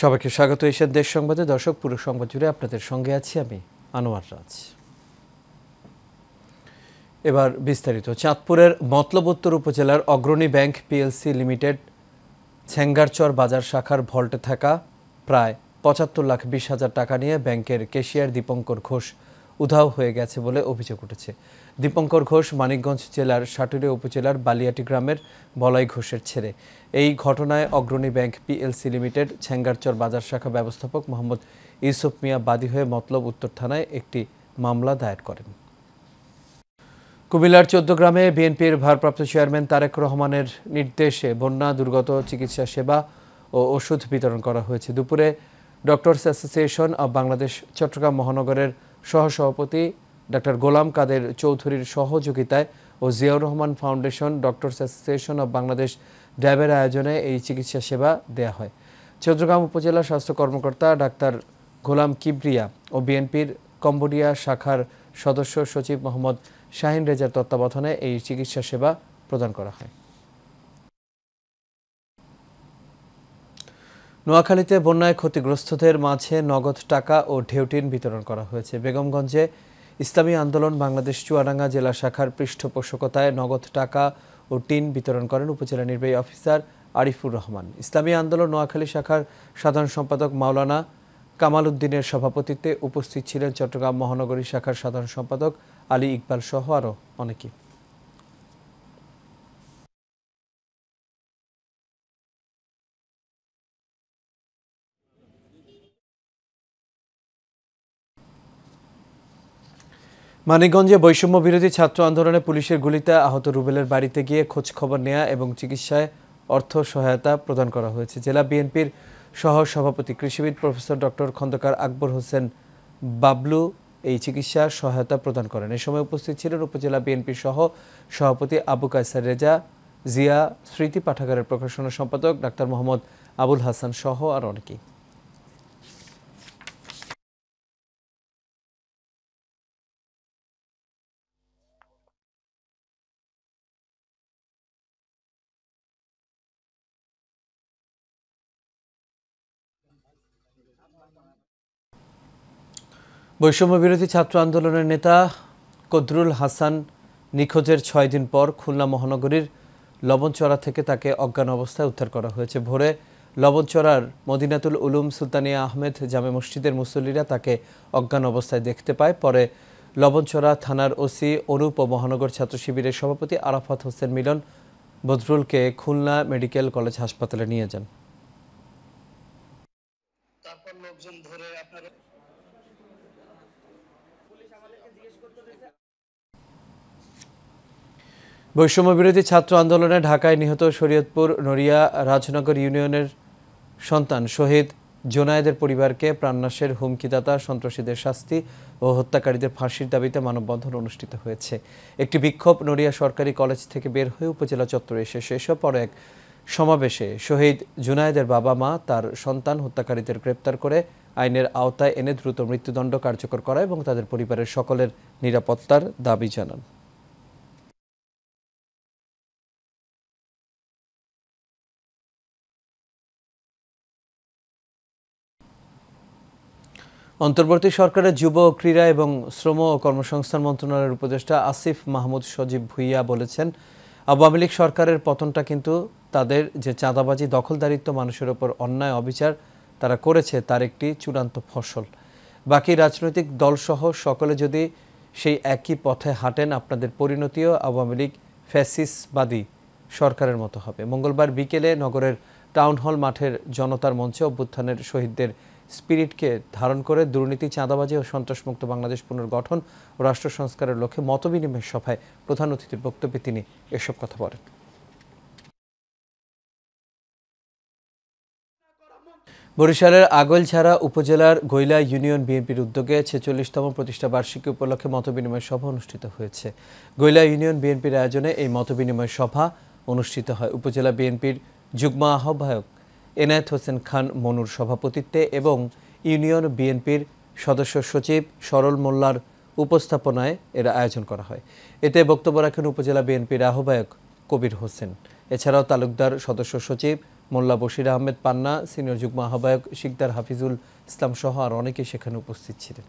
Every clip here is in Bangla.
সবাইকে স্বাগত এশিয়ান দেশ সংবাদে। দর্শক, পুরো সংবাদ জুড়ে আপনাদের সঙ্গে আছি আমি আনোয়ার রাজ। এবার বিস্তারিত। চাঁদপুরের মতলব উত্তর উপজেলার অগ্রণী ব্যাংক পিএলসি লিমিটেড ছেঙ্গারচর বাজার শাখার ভল্টে থাকা প্রায় ৭৫,২০,০০০ টাকা নিয়ে ব্যাংকের ক্যাশিয়ার দীপঙ্কর ঘোষ উধাও হয়ে গেছে বলে অভিযোগ উঠেছে। দীপঙ্কর ঘোষ মানিকগঞ্জ জেলার সাটুরিয়া উপজেলার বালিয়াটি গ্রামের বলাই ঘোষের ছেলে। এই ঘটনায় অগ্রণী ব্যাংক পিএলসি লিমিটেড ছেঙ্গারচর বাজার শাখা ব্যবস্থাপক মোহাম্মদ ইউসুফ মিয়া বাদী হয়ে মতলব উত্তর থানায় একটি মামলা দায়ের করেন। কুমিল্লার ১৪ গ্রামে বিএনপির ভারপ্রাপ্ত চেয়ারম্যান তারেক রহমানের নির্দেশে বন্যা দুর্গত চিকিৎসা সেবা ও ওষুধ বিতরণ করা হয়েছে। দুপুরে doctors association of Bangladesh Chattogram মহানগরের সহসভাপতি ডক্টর গোলাম কাদের চৌধুরীর সহযোগিতায় ও Ziaur Rahman foundation doctors association of Bangladesh ড্যাবের আয়োজনে এই চিকিৎসা সেবা দেয়া হয়। চট্টগ্রাম উপজেলা স্বাস্থ্য কর্মকর্তা ডাক্তার গোলাম কিবরিয়া ও বিএনপির কম্বোডিয়া শাখার সদস্য সচিব মোহাম্মদ শাহিন রেজার তত্ত্বাবধানে এই চিকিৎসা সেবা প্রদান করা হয়। নোয়াখালীতে বন্যায় ক্ষতিগ্রস্তদের মাঝে নগদ টাকা ও ঢেউটিন বিতরণ করা হয়েছে। বেগমগঞ্জে ইসলামী আন্দোলন বাংলাদেশ চুয়াডাঙ্গা জেলা শাখার পৃষ্ঠপোষকতায় নগদ টাকা ও টিন বিতরণ করেন উপজেলা নির্বাহী অফিসার আরিফুর রহমান। ইসলামী আন্দোলন নোয়াখালী শাখার সাধারণ সম্পাদক মাওলানা কামাল উদ্দিনের সভাপতিত্বে উপস্থিত ছিলেন চট্টগ্রাম মহানগরী শাখার সাধারণ সম্পাদক আলী ইকবাল সহ আরও অনেকে। মানিকগঞ্জে বৈষম্য বিরোধী ছাত্র আন্দোলনে পুলিশের গুলিতে আহত রুবেলের বাড়িতে গিয়ে খোঁজ খবর নেওয়া এবং চিকিৎসায় অর্থ সহায়তা প্রদান করা হয়েছে। জেলা বিএনপির সহ সভাপতি কৃষিবিদ প্রফেসর ডক্টর খন্দকার আকবর হোসেন বাবলু এই চিকিৎসা সহায়তা প্রদান করেন। এ সময় উপস্থিত ছিলেন উপজেলা বিএনপির সহ সভাপতি আবু কায়সার রেজা, জিয়া স্মৃতি পাঠাগারের প্রকাশনা সম্পাদক ডাক্তার মোহাম্মদ আবুল হাসান সহ আর অনেকেই। বৈষম্য বিরোধী ছাত্র আন্দোলনের নেতা কদরুল হাসান নিখোঁজের ৬ দিন পর খুলনা মহানগরীর লবণচড়া থেকে তাকে অজ্ঞান অবস্থায় উদ্ধার করা হয়েছে। ভোরে লবণচড়ার মদিনাতুল উলুম সুলতানিয়া আহমেদ জামে মসজিদের মুসল্লিরা তাকে অজ্ঞান অবস্থায় দেখতে পায়। পরে লবণচড়া থানার ওসি অনুপ ও মহানগর ছাত্র শিবিরের সভাপতি আরাফাত হোসেন মিলন বদরুলকে খুলনা মেডিকেল কলেজ হাসপাতালে নিয়ে যান। বৈষম্য বিরোধী ছাত্র আন্দোলনে ঢাকায় নিহত শরীয়তপুর নড়িয়া রাজনগর ইউনিয়নের সন্তান শহীদ জোনায়েদের পরিবারকে প্রাণনাশের হুমকিদাতা সন্ত্রাসীদের শাস্তি ও হত্যাকারীদের ফাঁসির দাবিতে মানববন্ধন অনুষ্ঠিত হয়েছে। একটি বিক্ষোভ নড়িয়া সরকারি কলেজ থেকে বের হয়ে উপজেলা চত্বরে এসে শেষ হয়। পরে এক সমাবেশে শহীদ জোনায়েদের বাবা মা তার সন্তান হত্যাকারীদের গ্রেপ্তার করে আইনের আওতায় এনে দ্রুত মৃত্যুদণ্ড কার্যকর করা এবং তাদের পরিবারের সকলের নিরাপত্তার দাবি জানান। অন্তর্বর্তী সরকারের যুব ক্রীড়া এবং শ্রম ও কর্মসংস্থান মন্ত্রণালয়ের উপদেষ্টা আসিফ মাহমুদ সজীব ভুইয়া বলেছেন, আওয়ামী লীগ সরকারের পতনটা কিন্তু তাদের যে চাঁদাবাজি দখলদারিত্ব মানুষের ওপর অন্যায় অবিচার তারা করেছে তার একটি চূড়ান্ত ফসল। বাকি রাজনৈতিক দলসহ সকলে যদি সেই একই পথে হাঁটেন আপনাদের পরিণতিও আওয়ামী লীগ ফ্যাসিসবাদী সরকারের মতো হবে। মঙ্গলবার বিকেলে নগরের টাউন হল মাঠের জনতার মঞ্চে অভ্যুত্থানের শহীদদের স্পিরিটকে ধারণ করে দুর্নীতি, চাঁদাবাজি ও সন্ত্রাসমুক্ত বাংলাদেশ পুনর্গঠন ও রাষ্ট্র সংস্কারের লক্ষ্যে মতবিনিময় সভায় প্রধান অতিথির বক্তব্যে তিনি এসব কথা বলেন। বরিশালের আগৈলঝাড়া উপজেলার গৈলা ইউনিয়ন বিএনপির উদ্যোগে ৪৬তম প্রতিষ্ঠা বার্ষিকী উপলক্ষে মতবিনিময় সভা অনুষ্ঠিত হয়েছে। গৈলা ইউনিয়ন বিএনপির আয়োজনে এই মতবিনিময় সভা অনুষ্ঠিত হয়। উপজেলা বিএনপির যুগ্ম আহ্বায়ক এনায়েত হোসেন খান মনুর সভাপতিত্বে এবং ইউনিয়ন বিএনপির সদস্য সচিব সরল মোল্লার উপস্থাপনায় এর আয়োজন করা হয়। এতে বক্তব্য রাখেন উপজেলা বিএনপির আহ্বায়ক কবির হোসেন। এছাড়াও তালুকদার সদস্য সচিব মোল্লা বশির আহমেদ পান্না, সিনিয়র যুগ্ম আহ্বায়ক শিকদার হাফিজুল ইসলাম সহ আর অনেকেই সেখানে উপস্থিত ছিলেন।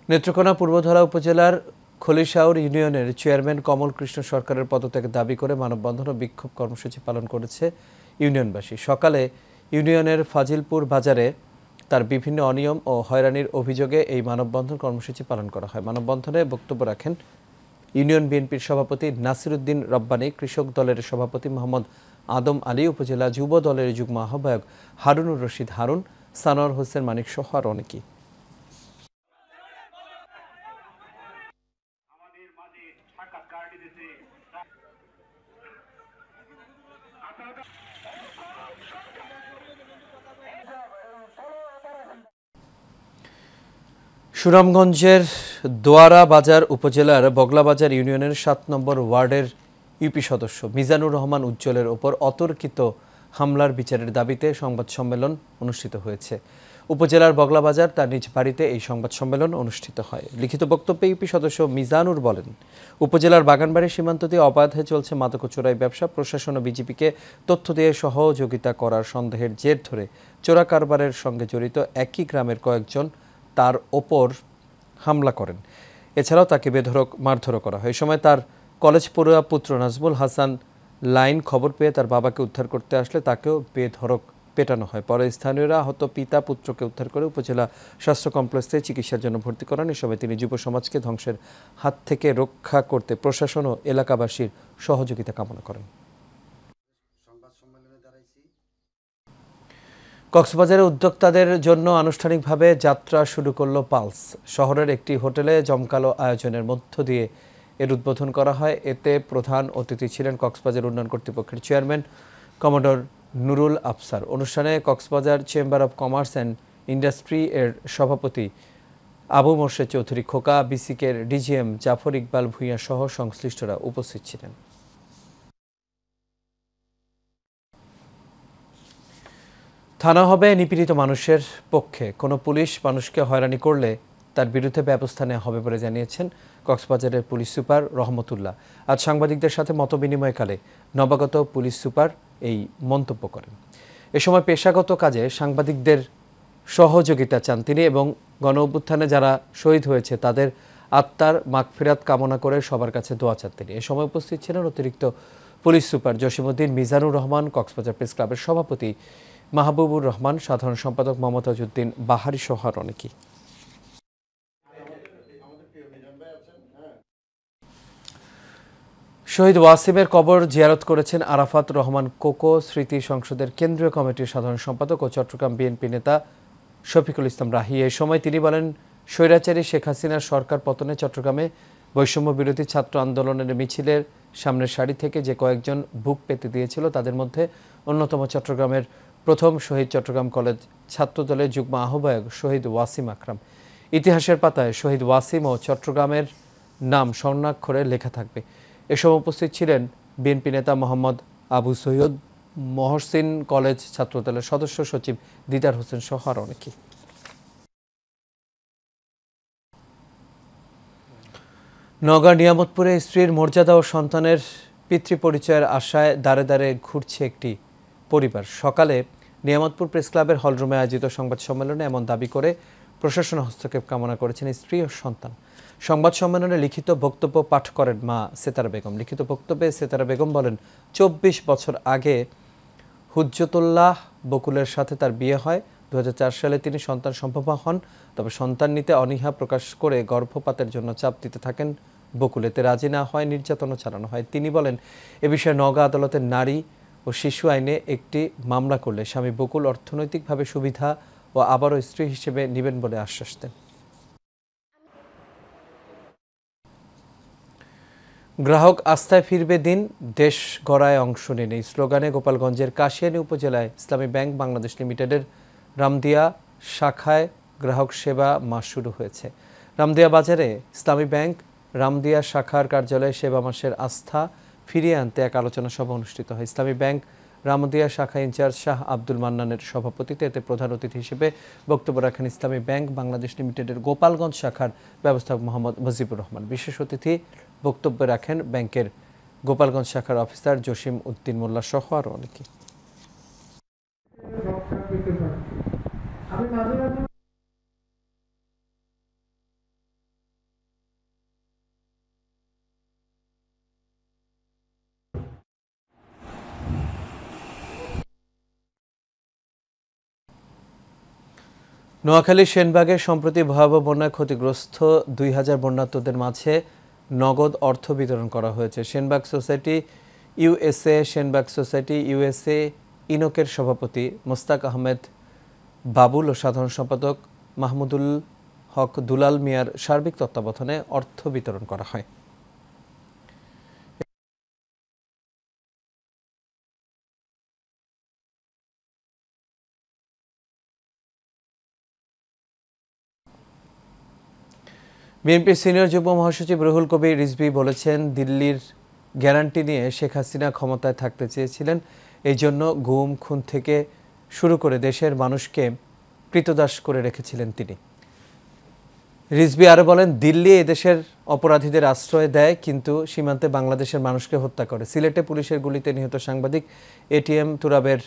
নেত্রকোনা পূর্বধলা উপজেলার খলিশাউর ইউনিয়নের চেয়ারম্যান কমল কৃষ্ণ সরকারের পদত্যাগের দাবি করে মানববন্ধন ও বিক্ষোভ কর্মসূচি পালন করেছে ইউনিয়নবাসী। সকালে ইউনিয়নের ফাজিলপুর বাজারে তার বিভিন্ন অনিয়ম ও হয়রানির অভিযোগে এই মানববন্ধন কর্মসূচি পালন করা হয়। মানববন্ধনে বক্তব্য রাখেন ইউনিয়ন বিএনপির সভাপতি নাসিরউদ্দিন রব্বানী, কৃষক দলের সভাপতি মোহাম্মদ আদম আলী, উপজেলা যুব দলের যুগ্ম আহ্বায়ক হারুনুর রশিদ হারুন, সানোয়ার হোসেন মানিক সহ আর অনেকেই। সুনামগঞ্জের দোয়ারা বাজার উপজেলার বগলাবাজার ইউনিয়নের ৭ নম্বর ওয়ার্ডের ইউপি সদস্য মিজানুর রহমান উজ্জ্বলের ওপর অতর্কিত হামলার বিচারের দাবিতে সংবাদ সম্মেলন অনুষ্ঠিত হয়েছে। উপজেলার বগলাবাজার তার নিজ বাড়িতে এই সংবাদ সম্মেলন অনুষ্ঠিত হয়। লিখিত বক্তব্যে ইউপি সদস্য মিজানুর বলেন, উপজেলার বাগানবাড়ি সীমান্ত দিয়ে অবাধে চলছে মাদক চোরাই ব্যবসা। প্রশাসন ও বিজেপিকে তথ্য দিয়ে সহযোগিতা করার সন্দেহের জের ধরে চোরা কারবারের সঙ্গে জড়িত একই গ্রামের কয়েকজন তার ওপর হামলা করেন। এছাড়াও তাকে বেধড়ক মারধরও করা হয়। এই সময় তার কলেজ পড়ুয়া পুত্র নাজমুল হাসান লাইন খবর পেয়ে তার বাবাকে উদ্ধার করতে আসলে তাকেও বেধড়ক পেটানো হয়। পরে স্থানীয়রা আহত পিতা পুত্রকে উদ্ধার করে উপজেলা স্বাস্থ্য কমপ্লেক্সে চিকিৎসার জন্য ভর্তি করান। এ সময় তিনি যুব সমাজকে ধ্বংসের হাত থেকে রক্ষা করতে প্রশাসন ও এলাকাবাসীর সহযোগিতা কামনা করেন। কক্সবাজারে উদ্যোক্তাদের জন্য আনুষ্ঠানিকভাবে যাত্রা শুরু করল পালস। শহরের একটি হোটেলে জমকালো আয়োজনের মধ্য দিয়ে এর উদ্বোধন করা হয়। এতে প্রধান অতিথি ছিলেন কক্সবাজার উন্নয়ন কর্তৃপক্ষের চেয়ারম্যান কমোডর নুরুল আফসার। অনুষ্ঠানে Cox's Bazar chamber of commerce and industry এর সভাপতি আবু মোর্শেদ চৌধুরী খোকা, বিসিকের ডিজিএম জাফর ইকবাল ভূঁইয়া সহ সংশ্লিষ্টরা উপস্থিত ছিলেন। থানা হবে নিপীড়িত মানুষের পক্ষে। কোনো পুলিশ মানুষকে হয়রানি করলে তার বিরুদ্ধে ব্যবস্থা নেওয়া হবে বলে জানিয়েছেন কক্সবাজারের পুলিশ সুপার রহমতুল্লাহ। আজ সাংবাদিকদের সাথে মতবিনিময়কালে নবাগত পুলিশ সুপার এই মন্তব্য করেন। এ সময় পেশাগত কাজে সাংবাদিকদের সহযোগিতা চান তিনি এবং গণঅভ্যুত্থানে যারা শহীদ হয়েছে তাদের আত্মার মাগফিরাত কামনা করে সবার কাছে দোয়া চান তিনি। এ সময় উপস্থিত ছিলেন অতিরিক্ত police super Jasimuddin Mizanur Rahman, Cox's Bazar press ক্লাবের সভাপতি মাহবুবুর রহমান, সাধারণ সম্পাদক মমতাজউদ্দিন বাহারি সহ আর অনেকেই। শহীদ ওয়াসিমের কবর জিয়ারত করেছেন আরাফাত রহমান কোকো স্মৃতি সংসদের কেন্দ্রীয় কমিটির সাধারণ সম্পাদক ও চট্টগ্রাম বিএনপি নেতা শফিকুল ইসলাম রাহি। এই সময় তিনি বলেন, স্বৈরাচারী শেখ হাসিনার সরকার পতনে চট্টগ্রামে বৈষম্য বিরোধী ছাত্র আন্দোলনের মিছিলের সামনের সারি থেকে যে কয়েকজন বুক পেতে দিয়েছিল তাদের মধ্যে অন্যতম চট্টগ্রামের প্রথম শহীদ চট্টগ্রাম কলেজ ছাত্রদলের যুগ্ম আহ্বায়ক শহীদ ওয়াসিম আকরাম। ইতিহাসের পাতায় শহীদ ওয়াসিম ও চট্টগ্রামের নাম স্বর্ণাক্ষরে লেখা থাকবে। এসব উপস্থিত ছিলেন বিএনপি নেতা মোহাম্মদ আবু সৈয়দ, মহসিন কলেজ ছাত্রদলের সদস্য সচিব দিদার হোসেন সহ আর অনেকে। নওগাঁ নিয়ামতপুরে স্ত্রীর মর্যাদা ও সন্তানের পিতৃপরিচয়ের আশায় দাঁড়ে দাঁড়ে ঘুরছে একটি পরিবার। সকালে নিয়ামতপুর প্রেস ক্লাবের হলরুমে আয়োজিত সংবাদ সম্মেলনে এমন দাবি করে প্রশাসন হস্তক্ষেপ কামনা করেছেন স্ত্রী ও সন্তান। সংবাদ সম্মেলনে লিখিত বক্তব্য পাঠ করেন মা সেতারা বেগম। লিখিত বক্তব্যে সেতারা বেগম বলেন, ২৪ বছর আগে হুজ্জতুল্লাহ বকুলের সাথে তার বিয়ে হয়। ২০০৪ সালে তিনি সন্তান সম্ভবা হন। তবে সন্তান নিতে অনীহা প্রকাশ করে গর্ভপাতের জন্য চাপ দিতে থাকেন বকুল। এতে রাজি না হয় নির্যাতনও চালানো হয়। তিনি বলেন, এ বিষয়ে নওগাঁ আদালতের নারী ও শিশু আইনে একটি মামলা করলে স্বামী বকুল অর্থনৈতিকভাবে সুবিধা ও আবারও স্ত্রী হিসেবে নেবেন বলে আশ্বাস দেন। গ্রাহক আস্থায় ফিরবে দিন, দেশ গড়ায় অংশ নিন, এই স্লোগানে গোপালগঞ্জের কাশিয়ানী উপজেলায় ইসলামী ব্যাংক বাংলাদেশ লিমিটেডের রামদিয়া শাখায় গ্রাহক সেবা মাস শুরু হয়েছে। রামদিয়া বাজারে ইসলামী ব্যাংক রামদিয়া শাখার কার্যালয়ে সেবা মাসের আস্থা ফিরিয়ে আনতে এক আলোচনা সভা অনুষ্ঠিত হয়। ইসলামী ব্যাংক রামদিয়া শাখা ইনচার্জ শাহ আব্দুল মান্নানের সভাপতিত্বে এতে প্রধান অতিথি হিসেবে বক্তব্য রাখেন ইসলামী ব্যাংক বাংলাদেশ লিমিটেডের গোপালগঞ্জ শাখার ব্যবস্থাপক মোহাম্মদ মুজিবুর রহমান। বিশেষ অতিথি বক্তব্য রাখেন ব্যাংকের গোপালগঞ্জ শাখার অফিসার জসিম উদ্দিন মোল্লা সহ আরও অনেকে। নোয়াখালীর সেনবাগে সম্প্রতি ভয়াবহ বন্যায় ক্ষতিগ্রস্ত 2000 বন্যার্তদের মাঝে নগদ অর্থ বিতরণ করা হয়েছে। Senbagh society USA Senbagh society USA ইনোকের সভাপতি মোস্তাক আহমেদ বাবুল ও সাধারণ সম্পাদক মাহমুদুল হক দুলাল মিয়ার সার্বিক তত্ত্বাবধানে অর্থ বিতরণ করা হয়। বিএনপির সিনিয়র যুগ্ম মহাসচিব রুহুল কবির রিজভী বলেছেন, দিল্লির গ্যারান্টি নিয়ে শেখ হাসিনা ক্ষমতায় থাকতে চেয়েছিলেন। এই জন্য গুম খুন থেকে শুরু করে দেশের মানুষকে কৃতদাস করে রেখেছিলেন তিনি। রিজভী আরও বলেন, দিল্লি এদেশের অপরাধীদের আশ্রয় দেয় কিন্তু সীমান্তে বাংলাদেশের মানুষকে হত্যা করে। সিলেটে পুলিশের গুলিতে নিহত সাংবাদিক এটিএম তুরাবের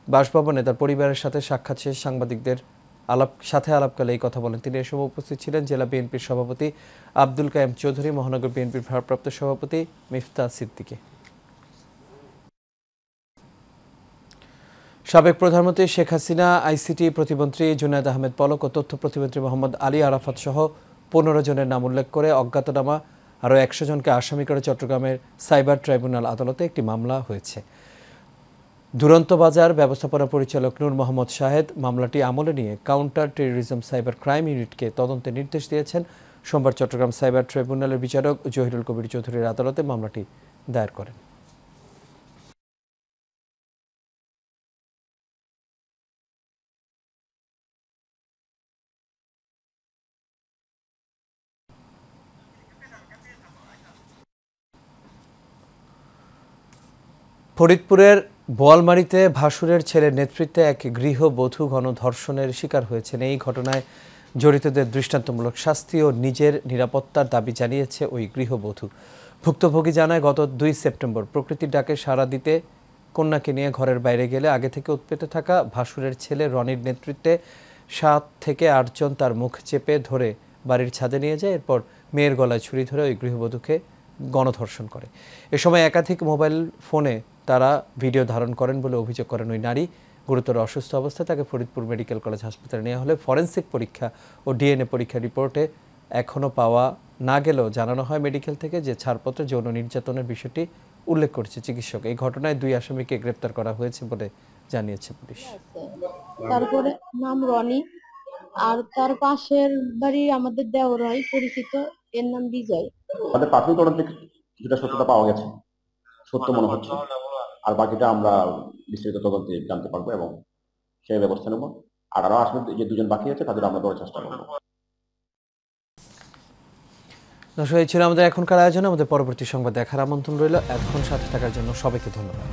বাসভবনে তার পরিবারের সাথে সাক্ষাৎ শেষে সাংবাদিকদের আলাপকালে এই কথা বলেন তিনি। এ সময় উপস্থিত ছিলেন জেলা বিএনপির সভাপতি আব্দুল কায়েম চৌধুরী, মহানগর বিএনপির ভারপ্রাপ্ত সভাপতি মিফতা সিদ্দিকী। সাবেক প্রধানমন্ত্রী শেখ হাসিনা, আইসিটি প্রতিমন্ত্রী জুনায়েদ আহমেদ পলক ও তথ্য প্রতিমন্ত্রী মোহাম্মদ আলী আরাফাত সহ 15 জনের নাম উল্লেখ করে অজ্ঞাতনামা আরও 100 জনকে আসামি করে চট্টগ্রামের সাইবার ট্রাইব্যুনাল আদালতে একটি মামলা হয়েছে। দুরন্ত বাজার ব্যবস্থাপনা পরিচালক নূর মোহাম্মদ শাহেদ মামলাটি আমলে নিয়ে কাউন্টার টেরোরিজম সাইবার ক্রাইম ইউনিটকে তদন্তের নির্দেশ দিয়েছেন। সোমবার চট্টগ্রাম সাইবার ট্রাইব্যুনালের বিচারক জহিরুল কবির চৌধুরীর আদালতে মামলাটি দায়ের করেন। ফরিদপুরের বোয়ালমারীতে ভাসুরের ছেলের নেতৃত্বে এক গৃহবধূ গণধর্ষণের শিকার হয়েছেন। এই ঘটনায় জড়িতদের দৃষ্টান্তমূলক শাস্তি ও নিজের নিরাপত্তার দাবি জানিয়েছে ওই গৃহবধূ। ভুক্তভোগী জানায়, গত 2 সেপ্টেম্বর প্রকৃতির ডাকে সাড়া দিতে কন্যাকে নিয়ে ঘরের বাইরে গেলে আগে থেকে উৎপেতে থাকা ভাসুরের ছেলে রনির নেতৃত্বে 7 থেকে 8 জন তার মুখ চেপে ধরে বাড়ির ছাদে নিয়ে যায়। এরপর মেয়ের গলায় ছুরি ধরে ওই গৃহবধূকে গণধর্ষণ করে। এ সময় একাধিক মোবাইল ফোনে তারা ভিডিও ধারণ করেন বলে অভিযোগ করেন ওই নারী। গুরুতর অসুস্থ অবস্থায় তাকে ফরিদপুর মেডিকেল কলেজ হাসপাতালে নেওয়া হলে ফরেনসিক পরীক্ষা ও ডিএনএ পরীক্ষা রিপোর্টে এখনও পাওয়া না গেলেও জানানো হয় মেডিকেল থেকে যে ছাড়পত্রে যৌন নির্যাতনের বিষয়টি উল্লেখ করেছে চিকিৎসক। এই ঘটনায় 2 আসামিকে গ্রেপ্তার করা হয়েছে বলে জানিয়েছে পুলিশ। তারপরে নাম রনি, আর তার পাশের বাড়ি আমাদের দেওর হয় পরিচিত, এর নাম বিজয়। আমাদের প্রাথমিক তদন্তে কিছুটা সত্যতা পাওয়া গেছে, সত্য মনে হচ্ছে, আর বাকিটা আমরা বিস্তারিত তদন্তে জানতে পারবো এবং সেই ব্যবস্থা নেব। আর আরো আসলে যে 2 জন বাকি আছে তাদের আমরা ধরার চেষ্টা করবো। দর্শক, এই ছিল আমাদের এখনকার আয়োজন। আমাদের পরবর্তী সংবাদ দেখার আমন্ত্রণ রইল। এতক্ষণ সাথে থাকার জন্য সবাইকে ধন্যবাদ।